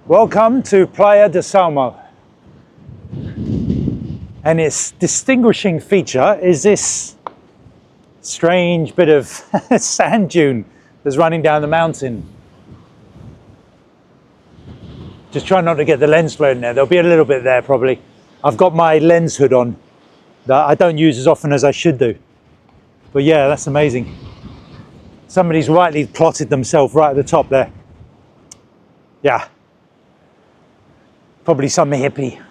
Welcome to Playa de Salmo. And its distinguishing feature is this strange bit of sand dune that's running down the mountain. Just try not to get the lens flare in there. There'll be a little bit there probably. I've got my lens hood on that I don't use as often as I should do. But yeah, that's amazing. Somebody's rightly plotted themselves right at the top there. Yeah. Probably some hippie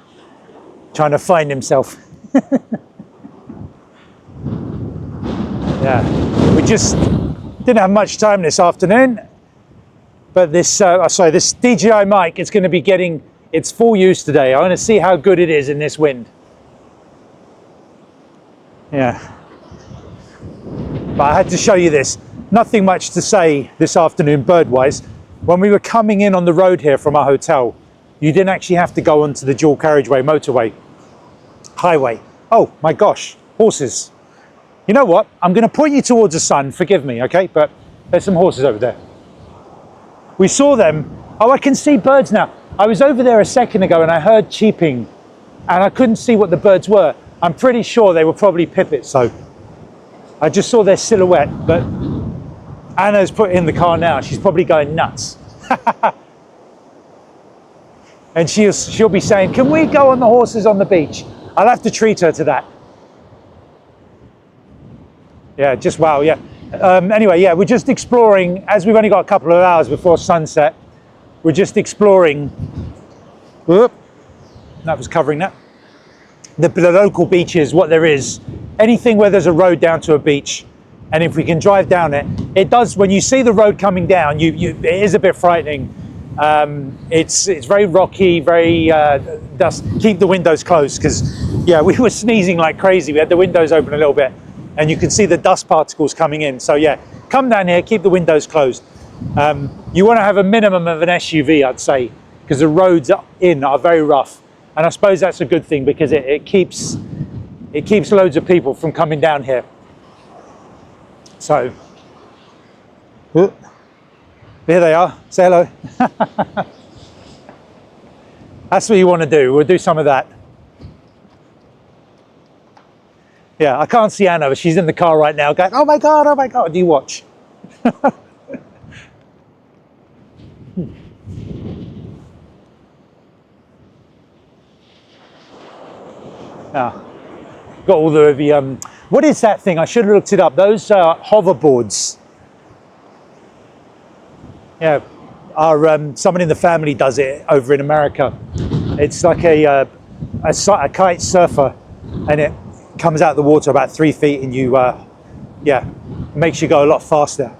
trying to find himself. Yeah, we just didn't have much time this afternoon, but this this DJI mic is going to be getting its full use today. I want to see how good it is in this wind. Yeah, but I had to show you this. Nothing much to say this afternoon bird-wise. When we were coming in on the road here from our hotel, you didn't actually have to go onto the dual carriageway motorway highway. Oh my gosh, horses. You know what? I'm going to point you towards the sun. Forgive me, okay? But there's some horses over there. We saw them. Oh, I can see birds now. I was over there a second ago and I heard cheeping and I couldn't see what the birds were. I'm pretty sure they were probably pipits, so I just saw their silhouette. But Anna's put in the car now. She's probably going nuts. And she'll be saying, can we go on the horses on the beach? I'll have to treat her to that. Yeah, just wow, yeah. Anyway, yeah, we're just exploring, as we've only got a couple of hours before sunset, we're just exploring, whoop, that was covering that, the local beaches, what there is, anything where there's a road down to a beach, and if we can drive down it, it does, when you see the road coming down, it is a bit frightening. It's very rocky, very dust. Keep the windows closed because yeah, we were sneezing like crazy. We had the windows open a little bit and you can see the dust particles coming in. So yeah, come down here, keep the windows closed. You want to have a minimum of an SUV, I'd say, because the roads are very rough, and I suppose that's a good thing because it keeps loads of people from coming down here. So here they are. Say hello. That's what you want to do. We'll do some of that. Yeah, I can't see Anna, but she's in the car right now going, oh my God, do you watch? Now, got all the, what is that thing? I should have looked it up. Those hoverboards. Yeah, someone in the family does it over in America. It's like a kite surfer, and it comes out of the water about 3 feet, and yeah, makes you go a lot faster.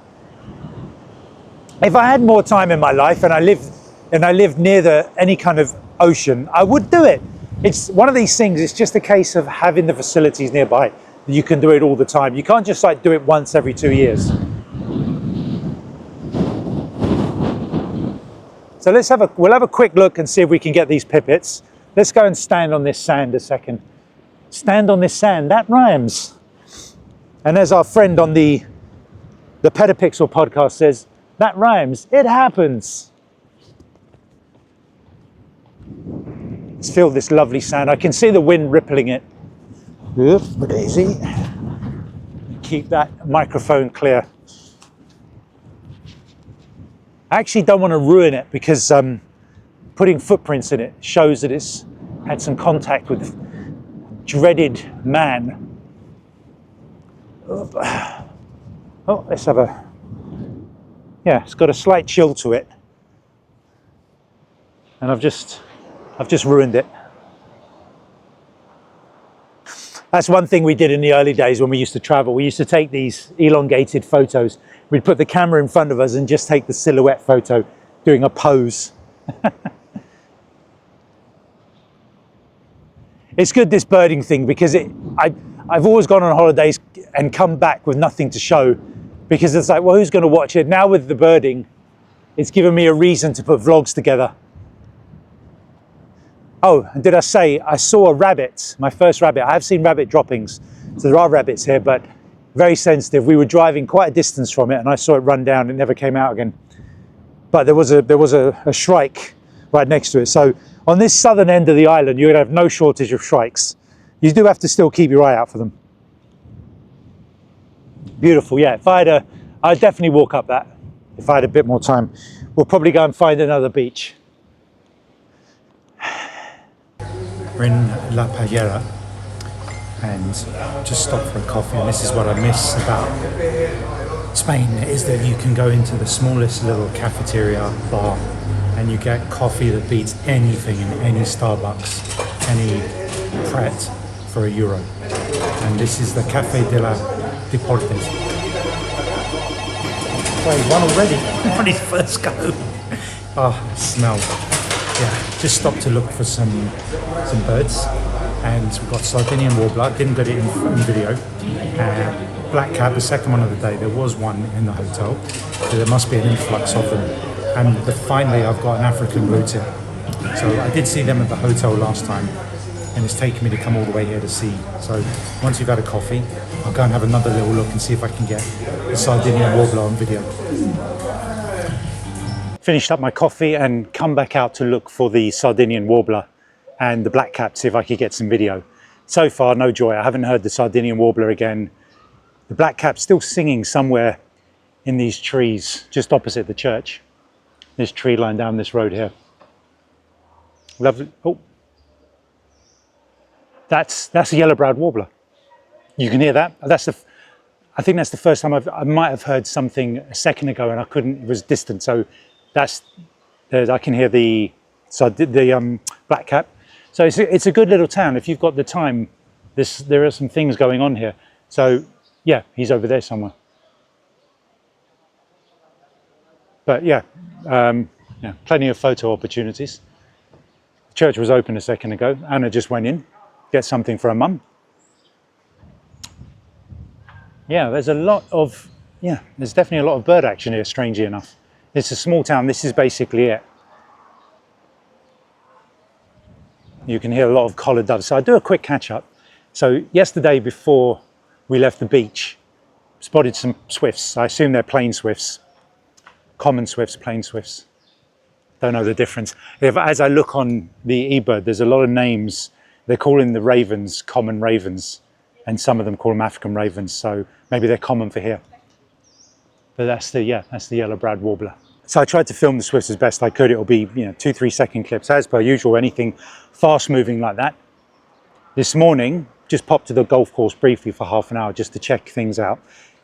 If I had more time in my life and I lived near any kind of ocean, I would do it. It's one of these things. It's just a case of having the facilities nearby. You can do it all the time. You can't just like do it once every 2 years. So we'll have a quick look and see if we can get these pipits. Let's go and stand on this sand a second. Stand on this sand, that rhymes. And as our friend on the Petapixel podcast says, that rhymes, it happens. Let's feel this lovely sand. I can see the wind rippling it. Oops, easy. Keep that microphone clear. I actually don't want to ruin it because putting footprints in it shows that it's had some contact with dreaded man. Oh, let's have yeah, it's got a slight chill to it. And I've just ruined it. That's one thing we did in the early days when we used to travel. We used to take these elongated photos. We'd put the camera in front of us and just take the silhouette photo doing a pose. It's good, this birding thing, because I've always gone on holidays and come back with nothing to show, because it's like, well, who's going to watch it? Now with the birding, it's given me a reason to put vlogs together. Oh, and did I say, I saw a rabbit, my first rabbit. I have seen rabbit droppings, so there are rabbits here, but very sensitive. We were driving quite a distance from it and I saw it run down. It never came out again. But there was a shrike right next to it. So on this southern end of the island, you're going to have no shortage of shrikes. You do have to still keep your eye out for them. Beautiful, yeah. If I had I'd definitely walk up that if I had a bit more time. We'll probably go and find another beach. We're in La Payera and just stopped for a coffee, and this is what I miss about Spain, is that you can go into the smallest little cafeteria bar and you get coffee that beats anything in any Starbucks, any Pret for €1. And this is the Café de la Deportes. Wait, one already? On his first go. Oh, smell. Yeah, just stopped to look for some birds, and we've got Sardinian Warbler. Didn't get it in video. Blackcap, the second one of the day. There was one in the hotel, so there must be an influx of them. And finally, I've got an African blue tip. So I did see them at the hotel last time, and it's taken me to come all the way here to see. So once we've had a coffee, I'll go and have another little look and see if I can get the Sardinian Warbler on video. Finished up my coffee and come back out to look for the Sardinian Warbler and the blackcap, see if I could get some video. So far, no joy. I haven't heard the Sardinian Warbler again. The blackcap's still singing somewhere in these trees just opposite the church. This tree line down this road here. Lovely. Oh, that's a yellow-browed warbler. You can hear that. I think that's the first time I might have heard something a second ago, and I couldn't. It was distant. So I can hear the blackcap. So it's a good little town if you've got the time. There are some things going on here. So yeah, he's over there somewhere. But yeah, plenty of photo opportunities. The church was open a second ago. Anna just went in, get something for her mum. Yeah, there's definitely a lot of bird action here, strangely enough. It's a small town. This is basically it. You can hear a lot of collared doves. So I'll do a quick catch up. So yesterday, before we left the beach, spotted some swifts. I assume they're plain swifts, common swifts, plain swifts. Don't know the difference. As I look on the eBird, there's a lot of names. They're calling the ravens common ravens, and some of them call them African ravens. So maybe they're common for here. But that's the yellow-browed warbler. So I tried to film the swifts as best I could. It'll be 2-3 second clips as per usual. Anything fast moving like that. This morning, just popped to the golf course briefly for half an hour just to check things out,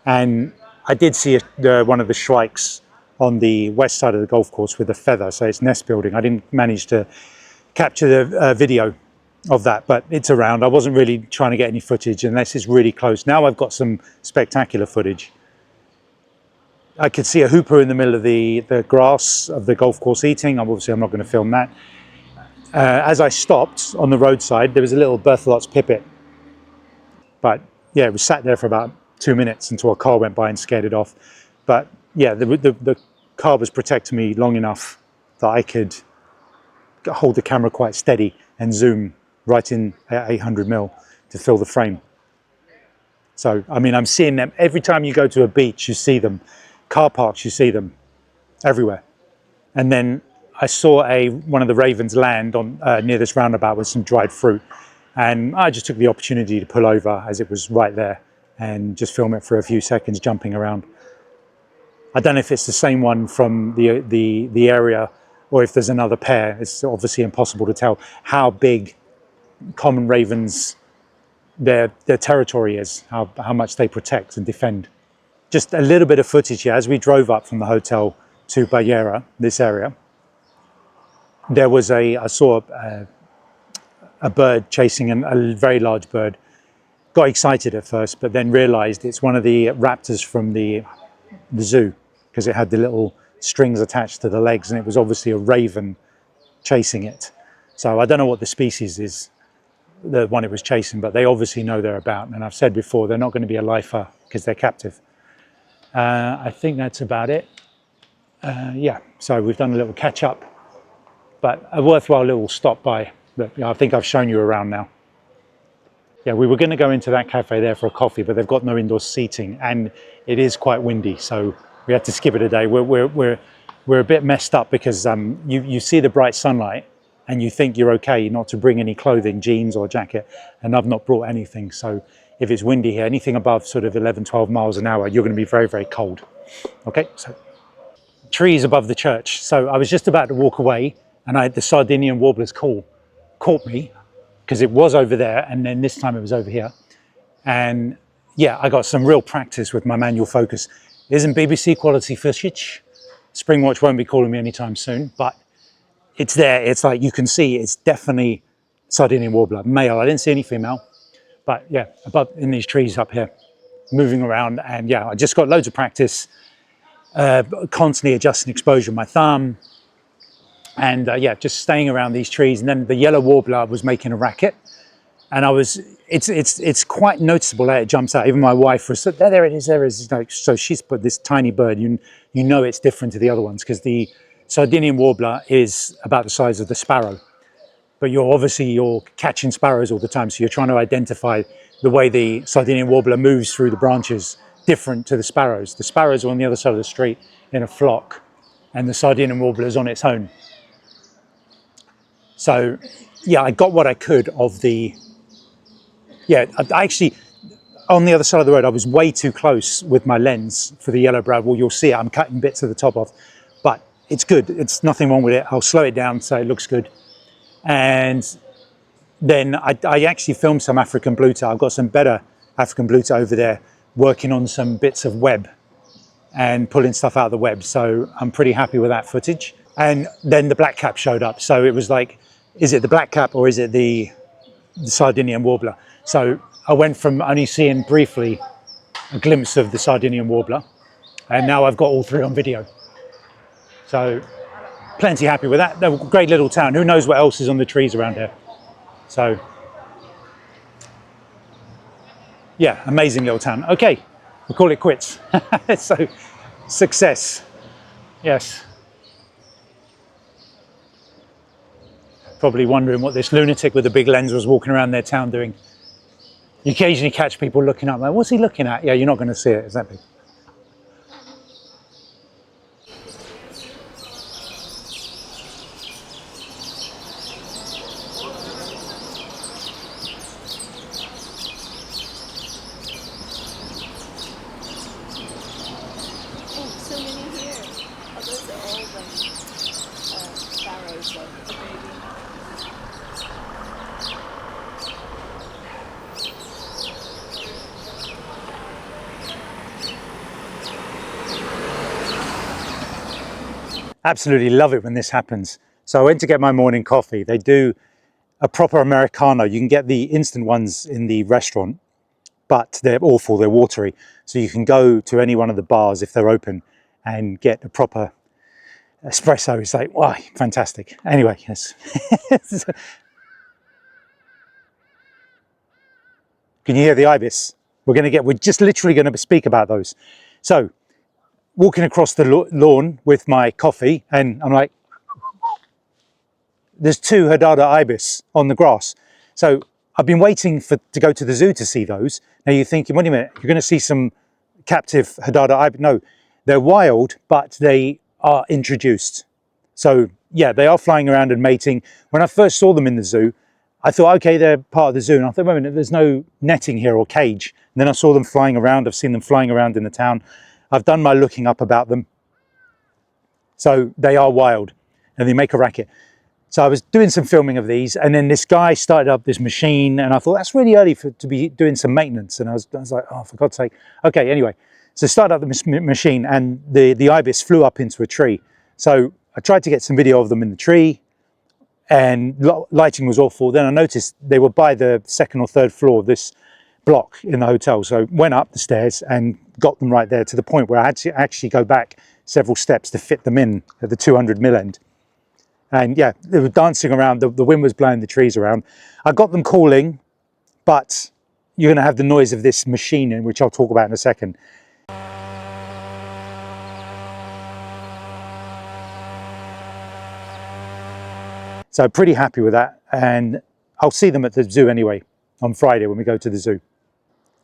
and I did see one of the shrikes on the west side of the golf course with a feather, so it's nest building. I didn't manage to capture the video of that, but it's around. I wasn't really trying to get any footage unless it's really close. Now I've got some spectacular footage. I could see a hooper in the middle of the grass of the golf course eating. Obviously I'm not going to film that. As I stopped on the roadside, there was a little Berthelot's pipit. But yeah, it was sat there for about 2 minutes until a car went by and scared it off. But yeah, the car was protecting me long enough that I could hold the camera quite steady and zoom right in at 800mm to fill the frame. So, I mean, I'm seeing them every time you go to a beach, you see them. Car parks, you see them everywhere. And then I saw one of the ravens land on near this roundabout with some dried fruit. And I just took the opportunity to pull over as it was right there and just film it for a few seconds jumping around. I don't know if it's the same one from the area or if there's another pair. It's obviously impossible to tell how big common ravens, their territory is, how much they protect and defend. Just a little bit of footage here. As we drove up from the hotel to Payera, this area, I saw a bird chasing a very large bird. Got excited at first, but then realized it's one of the raptors from the zoo, because it had the little strings attached to the legs, and it was obviously a raven chasing it. So I don't know what the species is, the one it was chasing, but they obviously know they're about. And I've said before, they're not going to be a lifer because they're captive. I think that's about it. Yeah, so we've done a little catch up, but a worthwhile little stop by. But I think I've shown you around now. Yeah, we were going to go into that cafe there for a coffee, but they've got no indoor seating and it is quite windy, so we had to skip it a day. We're we're a bit messed up because you see the bright sunlight and you think you're okay not to bring any clothing, jeans or jacket, and I've not brought anything. So if it's windy here, anything above sort of 11, 12 miles an hour, you're going to be very, very cold. Okay, so trees above the church. So I was just about to walk away and the Sardinian Warbler's call caught me because it was over there and then this time it was over here. And yeah, I got some real practice with my manual focus. It isn't BBC quality footage. Springwatch won't be calling me anytime soon, but it's there. It's like you can see it's definitely Sardinian Warbler, male. I didn't see any female, but yeah, above in these trees up here, moving around. And yeah, I just got loads of practice, constantly adjusting exposure with my thumb. And yeah, just staying around these trees. And then the yellow warbler was making a racket. And it's quite noticeable that it jumps out. Even my wife was, there it is, there it is. Like, so she's put this tiny bird, you know it's different to the other ones because the Sardinian Warbler is about the size of the sparrow. But you're catching sparrows all the time. So you're trying to identify the way the Sardinian Warbler moves through the branches different to the sparrows. The sparrows are on the other side of the street in a flock and the Sardinian Warbler is on its own. So yeah, I got what I could of the, yeah, I actually, on the other side of the road, I was way too close with my lens for the yellow-browed wall. You'll see it, I'm cutting bits of the top off, but it's good. It's nothing wrong with it. I'll slow it down so it looks good. And then I actually filmed some African bluetail. I've got some better African bluetail over there working on some bits of web and pulling stuff out of the web. So I'm pretty happy with that footage. And then the black cap showed up. So it was like, is it the black cap or is it the Sardinian Warbler? So I went from only seeing briefly a glimpse of the Sardinian Warbler, and now I've got all three on video. So plenty happy with that. They're a great little town. Who knows what else is on the trees around here? So yeah, amazing little town. Okay, we'll call it quits. So success, yes. Probably wondering what this lunatic with the big lens was walking around their town doing. You occasionally catch people looking up like, what's he looking at? Yeah, you're not going to see it, is that big? Absolutely love it when this happens. So I went to get my morning coffee. They do a proper Americano. You can get the instant ones in the restaurant, but they're awful, they're watery. So you can go to any one of the bars if they're open and get a proper espresso. It's like, wow, fantastic. Anyway, yes. Can you hear the ibis? We're just literally going to speak about those. So walking across the lawn with my coffee and I'm like, there's two Hadada Ibis on the grass. So I've been waiting to go to the zoo to see those. Now you're thinking, wait a minute, you're going to see some captive Hadada Ibis. No, they're wild, but they are introduced. So yeah, they are flying around and mating. When I first saw them in the zoo, I thought, okay, they're part of the zoo. And I thought, wait a minute, there's no netting here or cage. And then I saw them flying around. I've seen them flying around in the town. I've done my looking up about them. So they are wild and they make a racket. So I was doing some filming of these and then this guy started up this machine and I thought that's really early to be doing some maintenance. And I was like, oh, for God's sake. Okay, anyway. So started up the machine and the ibis flew up into a tree. So I tried to get some video of them in the tree and lighting was awful. Then I noticed they were by the second or third floor of this block in the hotel. So went up the stairs and got them right there to the point where I had to actually go back several steps to fit them in at the 200mm end. And yeah, they were dancing around, the wind was blowing the trees around. I got them calling, but you're going to have the noise of this machine in which I'll talk about in a second. So pretty happy with that, and I'll see them at the zoo anyway on Friday when we go to the zoo.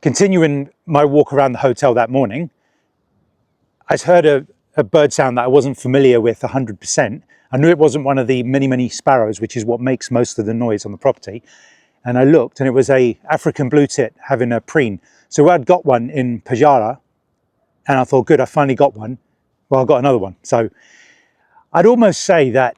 Continuing my walk around the hotel that morning, I heard a bird sound that I wasn't familiar with 100%. I knew it wasn't one of the many sparrows, which is what makes most of the noise on the property. And I looked, and it was a African blue tit having a preen. So I'd got one in Pajara, and I thought, good, I finally got one. Well, I got another one. So I'd almost say that,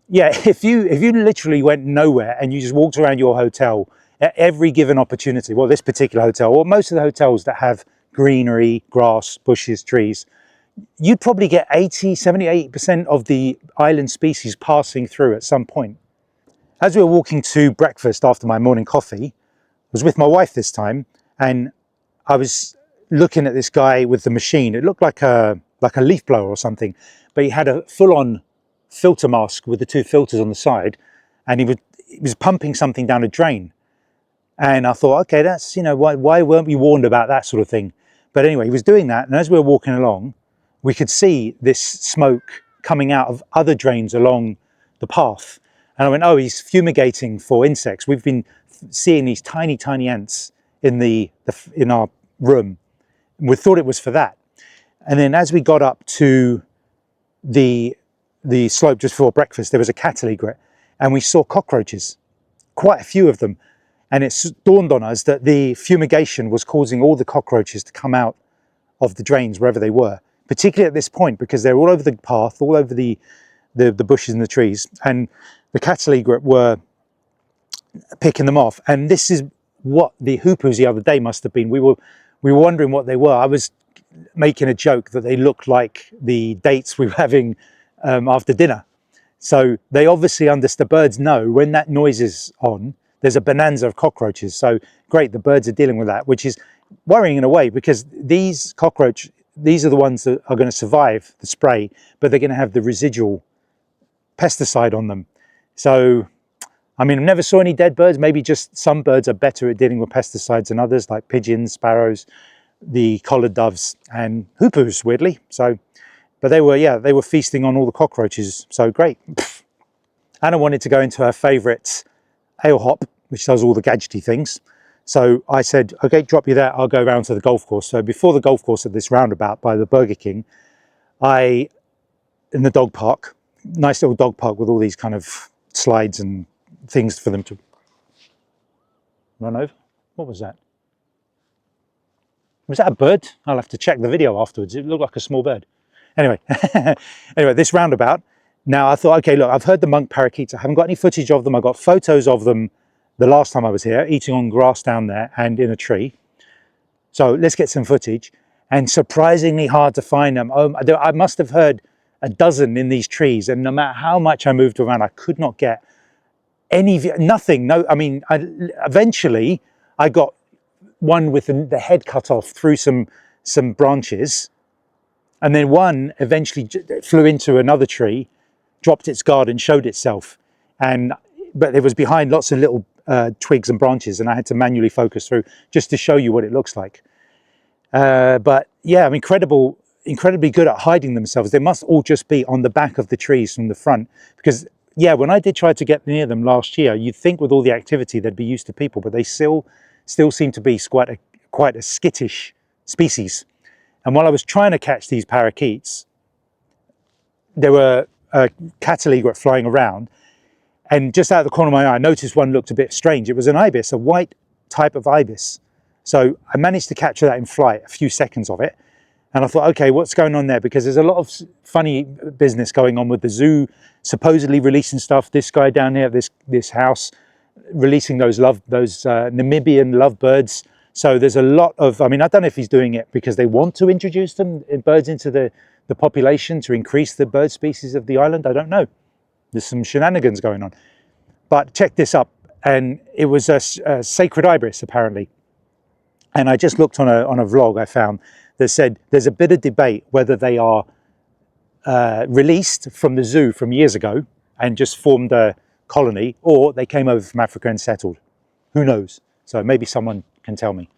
yeah, if you literally went nowhere and you just walked around your hotel at every given opportunity, well, this particular hotel, or most of the hotels that have greenery, grass, bushes, trees, you'd probably get 80% of the island species passing through at some point. As we were walking to breakfast after my morning coffee, I was with my wife this time, and I was looking at this guy with the machine. It looked like a leaf blower or something, but he had a full-on filter mask with the two filters on the side, and he was pumping something down a drain. And I thought, okay, that's, why weren't we warned about that sort of thing? But anyway, he was doing that, and as we were walking along, we could see this smoke coming out of other drains along the path. And I went, oh, he's fumigating for insects. We've been seeing these tiny ants in our room. We thought it was for that. And then as we got up to the slope just before breakfast, there was a cattle egret, and we saw cockroaches, quite a few of them. And it dawned on us that the fumigation was causing all the cockroaches to come out of the drains wherever they were, particularly at this point, because they're all over the path, all over the bushes and the trees. And the cattle egret were picking them off. And this is what the hoopoes the other day must have been. We were wondering what they were. I was making a joke that they looked like the dates we were having after dinner. So they obviously understand, the birds know when that noise is on, there's a bonanza of cockroaches. So great, the birds are dealing with that, which is worrying in a way, because these are the ones that are going to survive the spray, but they're going to have the residual pesticide on them. So, I mean, I never saw any dead birds. Maybe just some birds are better at dealing with pesticides than others, like pigeons, sparrows, the collared doves, and hoopoes, weirdly. So, but they were feasting on all the cockroaches. So great. Anna wanted to go into her favourite ale hop, which does all the gadgety things. So I said, okay, drop you there. I'll go around to the golf course. So before the golf course at this roundabout by the Burger King, in the dog park, nice little dog park with all these kind of slides and things for them to run over. What was that? Was that a bird? I'll have to check the video afterwards. It looked like a small bird. Anyway, this roundabout. Now I thought, okay, look, I've heard the monk parakeets. I haven't got any footage of them. I got photos of them the last time I was here, eating on grass down there and in a tree. So let's get some footage. And surprisingly hard to find them. I must have heard a dozen in these trees, and no matter how much I moved around, I could not get nothing. No, I mean, eventually I got one with the head cut off through some branches, and then one eventually flew into another tree, dropped its guard and showed itself. But it was behind lots of little twigs and branches, and I had to manually focus through just to show you what it looks like. But yeah, I'm incredibly good at hiding themselves. They must all just be on the back of the trees from the front, because yeah, when I did try to get near them last year, you'd think with all the activity they'd be used to people, but they still seem to be quite a skittish species. And while I was trying to catch these parakeets, there were a cattle egret flying around, and just out of the corner of my eye, I noticed one looked a bit strange. It was an ibis, a white type of ibis. So I managed to capture that in flight, a few seconds of it. And I thought, okay, what's going on there? Because there's a lot of funny business going on with the zoo, supposedly releasing stuff. This guy down here, this house, releasing those Namibian lovebirds. So there's a lot of, I mean, I don't know if he's doing it because they want to introduce birds into the population to increase the bird species of the island. I don't know. There's some shenanigans going on. But check this up, and it was a sacred ibis, apparently. And I just looked on a vlog I found that said there's a bit of debate whether they are released from the zoo from years ago and just formed a colony, or they came over from Africa and settled. Who knows? So maybe someone can tell me.